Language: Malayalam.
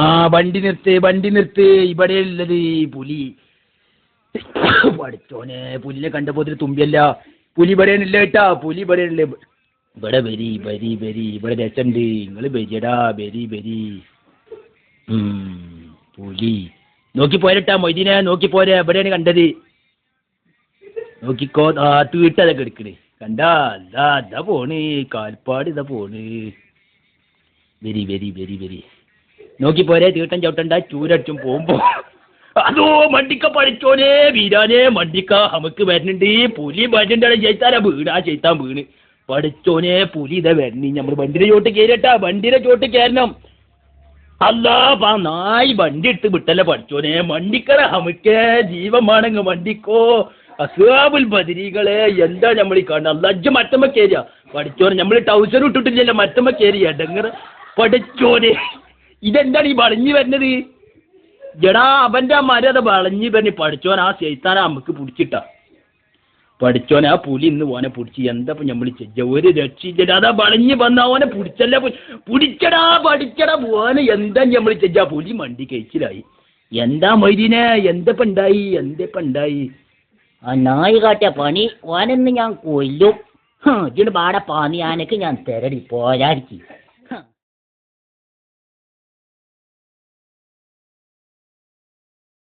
ആ വണ്ടി നിർത്ത് ഇവിടെ ഉള്ളത് പുലി. പഠിച്ചോനെ പുലിനെ കണ്ടപ്പോ തുമ്പിയല്ല. പുലി പറയാനില്ല കേട്ടാ, പുലി പറയാനില്ല. ഇവിടെ വരി ഇവിടെ രസണ്ട്, നിങ്ങള് വരിയടാ വരി. പുലി നോക്കി പോരട്ടാ മൊയ്തീനെ, നോക്കി പോരെ. എവിടെയാണ് കണ്ടത്? നോക്കിക്കോ. തീട്ടതൊക്കെ എടുക്കണേ കണ്ടാ. ഇതാ പോണ് കാൽപ്പാട്, ഇതാ പോണ്. വരി നോക്കി പോരെ. തീട്ടം ചവിട്ടണ്ട, ചൂരടിച്ചും പോകുമ്പോ. അതോ മണ്ടിക്ക പഠിച്ചോനെ വീരാനെ, മണ്ടിക്ക നമുക്ക് വരുന്നുണ്ട്. പുലി വരുന്നുണ്ടാണ്. ചെയ്ത്താൻ വീണ് പഠിച്ചോനെ. പുലി ഇതാ വരണി. നമ്മൾ വണ്ടിയുടെ ചോട്ട് കയറട്ടാ, വണ്ടിയുടെ ചോട്ട് കയറണം. അല്ലാ നായി വണ്ടി എടുത്ത് വിട്ടല്ലേ പഠിച്ചോനെ. മണ്ടിക്കട നമുക്ക് ജീവമാണെങ്ങ് വണ്ടിക്കോ. അസ്ഹാബുൽ ബദരീകളെ എന്താ നമ്മൾ ഈ കാണുന്നത്? അല്ലജ്ജ മറ്റമ്മ കയറിയ പഠിച്ചോനെ. നമ്മൾ ടൗസർ ഇട്ടിട്ടില്ലല്ലോ, മറ്റമ്മ കയറിയ ഡങ്ങറ് പഠിച്ചോനെ. ഇതെന്താണ് ഈ വളഞ്ഞു വരുന്നത്? ജടാ അവന്റെ മര്യാദ വളഞ്ഞു വരുന്ന പഠിച്ചോൻ. ആ ചെയ്ത്താന നമുക്ക് പിടിച്ചിട്ടാ പഠിച്ചോനെ. ആ പുലി ഇന്ന് ഓനെ പിടിച്ച് എന്താ നമ്മൾ ചെയ്യ? ഒരു രക്ഷിച്ചിട്ട് അതാ വളഞ്ഞു വന്ന ഓനെ പിടിച്ചല്ല. പിടിച്ചടാ പഠിച്ചടാ ഓനെ. എന്താ നമ്മൾ ചെയ്യ? പുലി മണ്ടി കഴിച്ചിലായി. എന്താ മൊയ്തീനെ, എന്തപ്പ ഉണ്ടായി? ആ നായി കാട്ടിയ പണി ഓനെന്ന് ഞാൻ കൊല്ലും. ഇതിന് പാടെ പാനി ആനക്ക് ഞാൻ തരടി പോരാടിക്ക്.